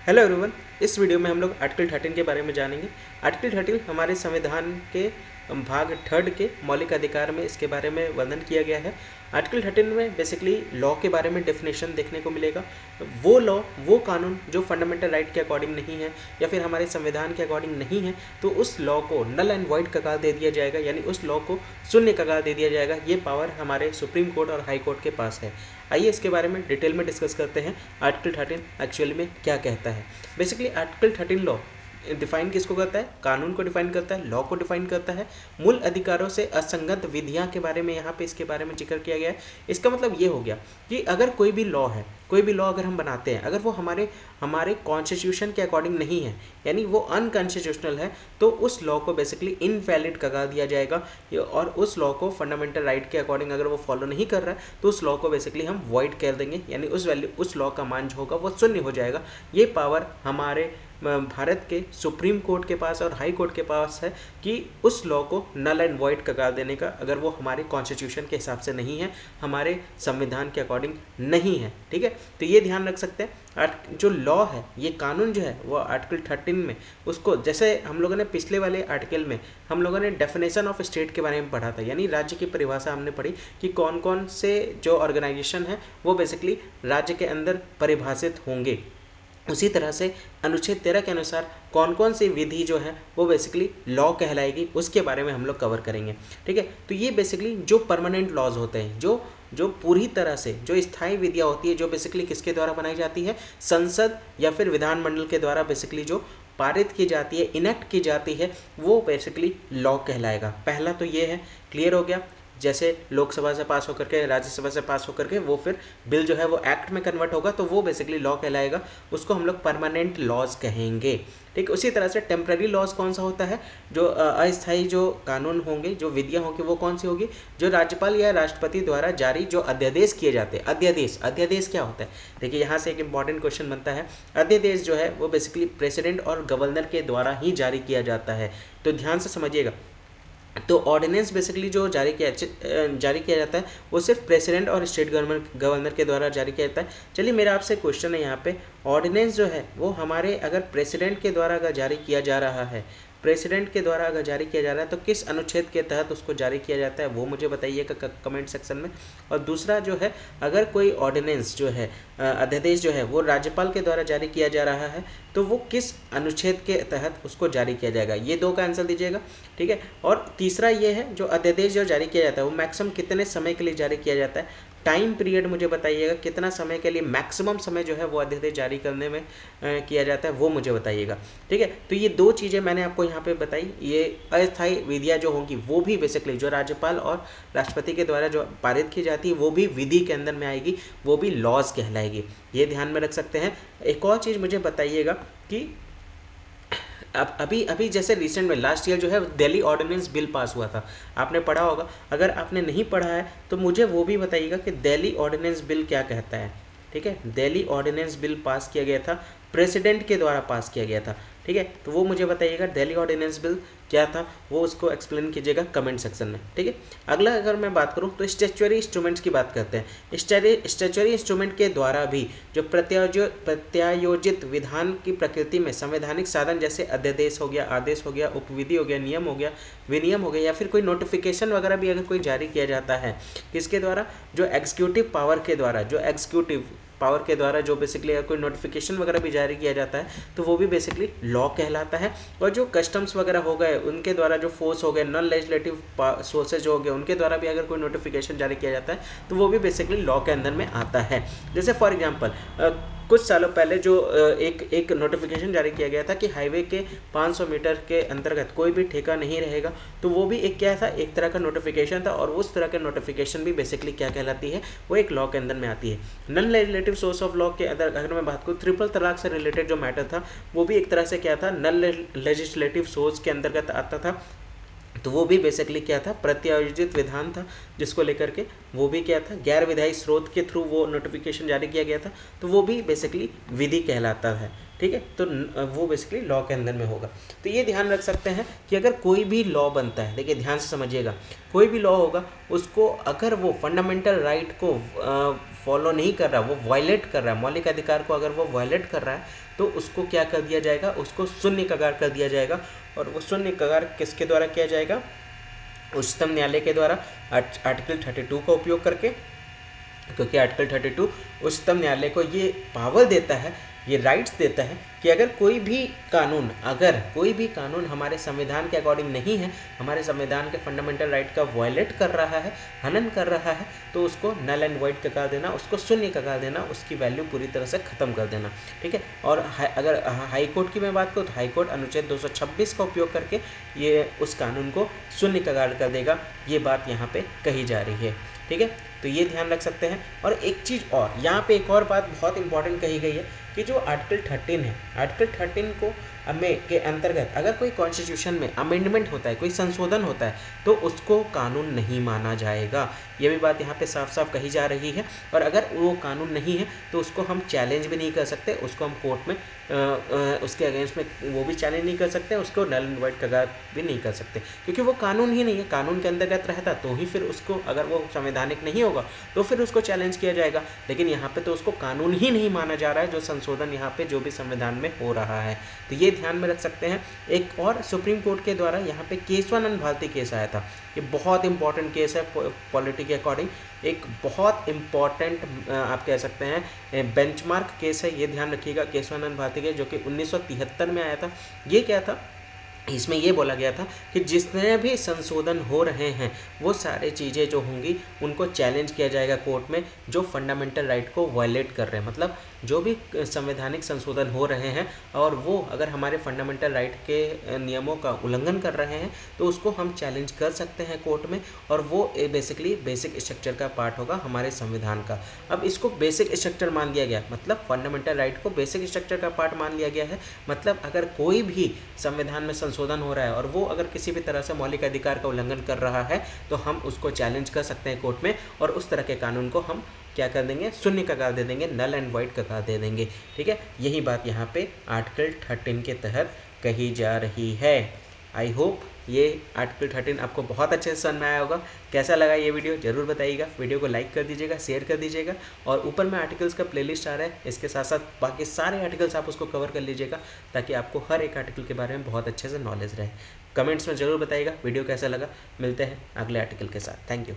Hello everyone. इस video में हम लोग आर्टिकल 13 के बारे में जानेंगे। आर्टिकल 13 हमारे संविधान के भाग 3 के मौलिक अधिकार में इसके बारे में वर्णन किया गया है। आर्टिकल 13 में बेसिकली लॉ के बारे में डेफिनेशन देखने को मिलेगा। वो लॉ, वो कानून जो फंडामेंटल राइट के अकॉर्डिंग नहीं है या फिर हमारे संविधान के अकॉर्डिंग नहीं है, तो उस लॉ को नल एंड वॉइड का करार दे दिया जाएगा, यानी उस लॉ को शून्य का करार दे दिया जाएगा। ये पावर हमारे सुप्रीम कोर्ट और हाई कोर्ट के पास है। आइए इसके बारे में डिटेल में डिस्कस करते हैं आर्टिकल 13 एक्चुअली में क्या कहता है। बेसिकली आर्टिकल 13 लॉ डिफाइन किसको करता है? कानून को डिफाइन करता है, लॉ को डिफाइन करता है। मूल अधिकारों से असंगत विधियां के बारे में यहाँ पे इसके बारे में जिक्र किया गया है। इसका मतलब ये हो गया कि अगर कोई भी लॉ है, कोई भी लॉ अगर हम बनाते हैं, अगर वो हमारे कॉन्स्टिट्यूशन के अकॉर्डिंग नहीं है, यानी वो अनकॉन्स्टिट्यूशनल है, तो उस लॉ को बेसिकली इनवैलिड करार दिया जाएगा। और उस लॉ को फंडामेंटल राइट के अकॉर्डिंग अगर वो फॉलो नहीं कर रहा है तो उस लॉ को बेसिकली हम वॉइड कर देंगे, यानी उस लॉ का मान जो होगा वो शून्य हो जाएगा। ये पावर हमारे भारत के सुप्रीम कोर्ट के पास और हाई कोर्ट के पास है कि उस लॉ को नल एंड वॉइड करार देने का, अगर वो हमारे कॉन्स्टिट्यूशन के हिसाब से नहीं है, हमारे संविधान के अकॉर्डिंग नहीं है। ठीक है, तो ये ध्यान रख सकते हैं। जो लॉ है, ये कानून जो है वो आर्टिकल 13 में, उसको जैसे हम लोगों ने पिछले वाले आर्टिकल में हम लोगों ने डेफिनेशन ऑफ स्टेट के बारे में पढ़ा था, यानी राज्य की परिभाषा हमने पढ़ी कि कौन कौन से जो ऑर्गेनाइजेशन है वो बेसिकली राज्य के अंदर परिभाषित होंगे। उसी तरह से अनुच्छेद 13 के अनुसार कौन कौन सी विधि जो है वो बेसिकली लॉ कहलाएगी, उसके बारे में हम लोग कवर करेंगे। ठीक है, तो ये बेसिकली जो परमानेंट लॉज होते हैं, जो पूरी तरह से जो स्थायी विधियाँ होती है, जो बेसिकली किसके द्वारा बनाई जाती है? संसद या फिर विधानमंडल के द्वारा बेसिकली जो पारित की जाती है, इनेक्ट की जाती है, वो बेसिकली लॉ कहलाएगा। पहला तो ये है, क्लियर हो गया। जैसे लोकसभा से पास होकर के, राज्यसभा से पास होकर के वो फिर बिल जो है वो एक्ट में कन्वर्ट होगा, तो वो बेसिकली लॉ कहलाएगा। उसको हम लोग परमानेंट लॉज कहेंगे। ठीक, उसी तरह से टेम्पररी लॉज कौन सा होता है? जो अस्थायी जो कानून होंगे, जो विधियाँ होंगी, वो कौन सी होगी? जो राज्यपाल या राष्ट्रपति द्वारा जारी जो अध्यादेश किए जाते हैं। अध्यादेश क्या होता है? देखिए, यहाँ से एक इंपॉर्टेंट क्वेश्चन बनता है। अध्यादेश जो है वो बेसिकली प्रेसिडेंट और गवर्नर के द्वारा ही जारी किया जाता है। तो ध्यान से समझिएगा। तो ऑर्डिनेंस बेसिकली जो जारी किया जाता है वो सिर्फ प्रेसिडेंट और स्टेट गवर्नर के द्वारा जारी किया जाता है। चलिए, मेरा आपसे क्वेश्चन है यहाँ पे, ऑर्डिनेंस जो है वो हमारे अगर प्रेसिडेंट के द्वारा अगर जारी किया जा रहा है, प्रेसिडेंट के द्वारा अगर जारी किया जा रहा है, तो किस अनुच्छेद के तहत उसको जारी किया जाता है, वो मुझे बताइएगा कमेंट सेक्शन में। और दूसरा जो है, अगर कोई ऑर्डिनेंस जो है, अध्यादेश जो है वो राज्यपाल के द्वारा जारी किया जा रहा है, तो वो किस अनुच्छेद के तहत उसको जारी किया जाएगा? ये दो का आंसर दीजिएगा। ठीक है, और तीसरा ये है, जो अध्यादेश जो जारी किया जाता है वो मैक्सिमम कितने समय के लिए जारी किया जाता है? टाइम पीरियड मुझे बताइएगा, कितना समय के लिए, मैक्सिमम समय जो है वो अध्यादेश जारी करने में किया जाता है, वो मुझे बताइएगा। ठीक है, तो ये दो चीज़ें मैंने आपको यहाँ पे बताई। ये अस्थायी विधियाँ जो होंगी वो भी बेसिकली जो राज्यपाल और राष्ट्रपति के द्वारा जो पारित की जाती है वो भी विधि के अंदर में आएगी, वो भी लॉज कहलाएगी। ये ध्यान में रख सकते हैं। एक और चीज़ मुझे बताइएगा कि अब अभी जैसे रिसेंट में लास्ट ईयर जो है दिल्ली ऑर्डिनेंस बिल पास हुआ था, आपने पढ़ा होगा। अगर आपने नहीं पढ़ा है तो मुझे वो भी बताइएगा कि दिल्ली ऑर्डिनेंस बिल क्या कहता है। ठीक है, दिल्ली ऑर्डिनेंस बिल पास किया गया था, प्रेसिडेंट के द्वारा पास किया गया था। ठीक है, तो वो मुझे बताइएगा दिल्ली ऑर्डिनेंस बिल क्या था, वो उसको एक्सप्लेन कीजिएगा कमेंट सेक्शन में। ठीक है, अगला अगर मैं बात करूँ तो स्टैच्यूटरी इंस्ट्रूमेंट्स की बात करते हैं। स्टैच्यूटरी इंस्ट्रूमेंट के द्वारा भी जो प्रत्यायोजित विधान की प्रकृति में संवैधानिक साधन, जैसे अध्यादेश हो गया, आदेश हो गया, उपविधि हो गया, नियम हो गया, विनियम हो गया, या फिर कोई नोटिफिकेशन वगैरह भी अगर कोई जारी किया जाता है, किसके द्वारा? जो एग्जीक्यूटिव पावर के द्वारा, जो बेसिकली अगर कोई नोटिफिकेशन वगैरह भी जारी किया जाता है तो वो भी बेसिकली लॉ कहलाता है। और जो कस्टम्स वगैरह हो गए, उनके द्वारा जो फोर्स हो गए, नॉन लेजिस्लेटिव सोर्सेज हो गए, उनके द्वारा भी अगर कोई नोटिफिकेशन जारी किया जाता है तो वो भी बेसिकली लॉ के अंदर में आता है। जैसे फॉर एग्जांपल कुछ सालों पहले जो एक नोटिफिकेशन जारी किया गया था कि हाईवे के 500 मीटर के अंतर्गत कोई भी ठेका नहीं रहेगा, तो वो भी एक क्या था, एक तरह का नोटिफिकेशन था। और उस तरह का नोटिफिकेशन भी बेसिकली क्या कहलाती है, वो एक लॉ के अंदर में आती है। Non legislative source of law के अंदर अगर मैं बात करूँ, ट्रिपल तलाक से रिलेटेड जो मैटर था वो भी एक तरह से क्या था, नॉन लेजिस्लेटिव सोर्स के अंतर्गत आता था। तो वो भी बेसिकली क्या था, प्रत्यायोजित विधान था, जिसको लेकर के वो भी क्या था, गैर विधायी स्रोत के थ्रू वो नोटिफिकेशन जारी किया गया था, तो वो भी बेसिकली विधि कहलाता है। ठीक है, तो वो बेसिकली लॉ के अंदर में होगा। तो ये ध्यान रख सकते हैं कि अगर कोई भी लॉ बनता है, देखिए ध्यान से समझिएगा, कोई भी लॉ होगा उसको अगर वो फंडामेंटल राइट को फॉलो नहीं कर रहा, वो वायलेट कर रहा है मौलिक अधिकार को, अगर वो वायलेट कर रहा है तो उसको क्या कर दिया जाएगा, उसको शून्य कगार कर दिया जाएगा। और वो शून्य कगार किसके द्वारा किया जाएगा, उच्चतम न्यायालय के द्वारा आर्टिकल 32 का उपयोग करके, क्योंकि आर्टिकल 32 उच्चतम न्यायालय को ये पावर देता है, ये राइट्स देता है कि अगर कोई भी कानून हमारे संविधान के अकॉर्डिंग नहीं है, हमारे संविधान के फंडामेंटल राइट का वायलेट कर रहा है, हनन कर रहा है, तो उसको नल एंड वॉइड कगार देना, उसको शून्य कगार देना, उसकी वैल्यू पूरी तरह से ख़त्म कर देना। ठीक है। और अगर हाई कोर्ट की मैं बात करूँ तो हाई कोर्ट अनुच्छेद 226 का उपयोग करके ये उस कानून को शून्य कगार कर देगा, ये बात यहाँ पे कही जा रही है। ठीक है, तो ये ध्यान रख सकते हैं। और एक चीज़ और यहाँ पे एक और बात बहुत इंपॉर्टेंट कही गई है कि जो आर्टिकल 13 है, आर्टिकल 13 को के अंतर्गत अगर कोई कॉन्स्टिट्यूशन में अमेंडमेंट होता है, कोई संशोधन होता है, तो उसको कानून नहीं माना जाएगा। ये भी बात यहाँ पे साफ साफ कही जा रही है। और अगर वो कानून नहीं है तो उसको हम चैलेंज भी नहीं कर सकते, उसको हम कोर्ट में उसके अगेंस्ट में वो भी चैलेंज नहीं कर सकते, उसको नल एंड वॉइड कगार भी नहीं कर सकते, क्योंकि वो कानून ही नहीं है। कानून के अंतर्गत रहता तो ही फिर उसको, अगर वो संवैधानिक नहीं होगा तो फिर उसको चैलेंज किया जाएगा। लेकिन यहाँ पे तो उसको कानून ही नहीं माना जा रहा है, जो संशोधन यहाँ पे जो भी संविधान में हो रहा है। तो ये ध्यान में रख सकते हैं। एक और सुप्रीम कोर्ट के द्वारा यहाँ पे केशवानंद भारती केस आया था। ये बहुत इंपॉर्टेंट केस है पॉलिटी के अकॉर्डिंग, एक बहुत इंपॉर्टेंट आप कह सकते हैं बेंचमार्क केस है। ये ध्यान रखिएगा, केशवानंद भारती के, जो कि 1973 में आया था। ये क्या था, इसमें ये बोला गया था कि जितने भी संशोधन हो रहे हैं वो सारे चीज़ें जो होंगी उनको चैलेंज किया जाएगा कोर्ट में, जो फंडामेंटल राइट को वायलेट कर रहे हैं। मतलब जो भी संवैधानिक संशोधन हो रहे हैं और वो अगर हमारे फंडामेंटल राइट के नियमों का उल्लंघन कर रहे हैं तो उसको हम चैलेंज कर सकते हैं कोर्ट में, और वो बेसिकली बेसिक स्ट्रक्चर का पार्ट होगा हमारे संविधान का। अब इसको बेसिक स्ट्रक्चर मान लिया गया, मतलब फंडामेंटल राइट को बेसिक स्ट्रक्चर का पार्ट मान लिया गया है। मतलब अगर कोई भी संविधान में संशोधन हो रहा है और वो अगर किसी भी तरह से मौलिक अधिकार का उल्लंघन कर रहा है तो हम उसको चैलेंज कर सकते हैं कोर्ट में, और उस तरह के कानून को हम क्या कर देंगे, शून्य कगार दे देंगे, नल एंड वॉइड कगार दे देंगे। ठीक है, यही बात यहाँ पे आर्टिकल 13 के तहत कही जा रही है। आई होप ये आर्टिकल 13 आपको बहुत अच्छे से समझ में आया होगा। कैसा लगा ये वीडियो ज़रूर बताइएगा, वीडियो को लाइक कर दीजिएगा, शेयर कर दीजिएगा, और ऊपर में आर्टिकल्स का प्लेलिस्ट आ रहा है, इसके साथ साथ बाकी सारे आर्टिकल्स आप उसको कवर कर लीजिएगा, ताकि आपको हर एक आर्टिकल के बारे में बहुत अच्छे से नॉलेज रहे। कमेंट्स में ज़रूर बताइएगा वीडियो कैसा लगा। मिलते हैं अगले आर्टिकल के साथ। Thank you.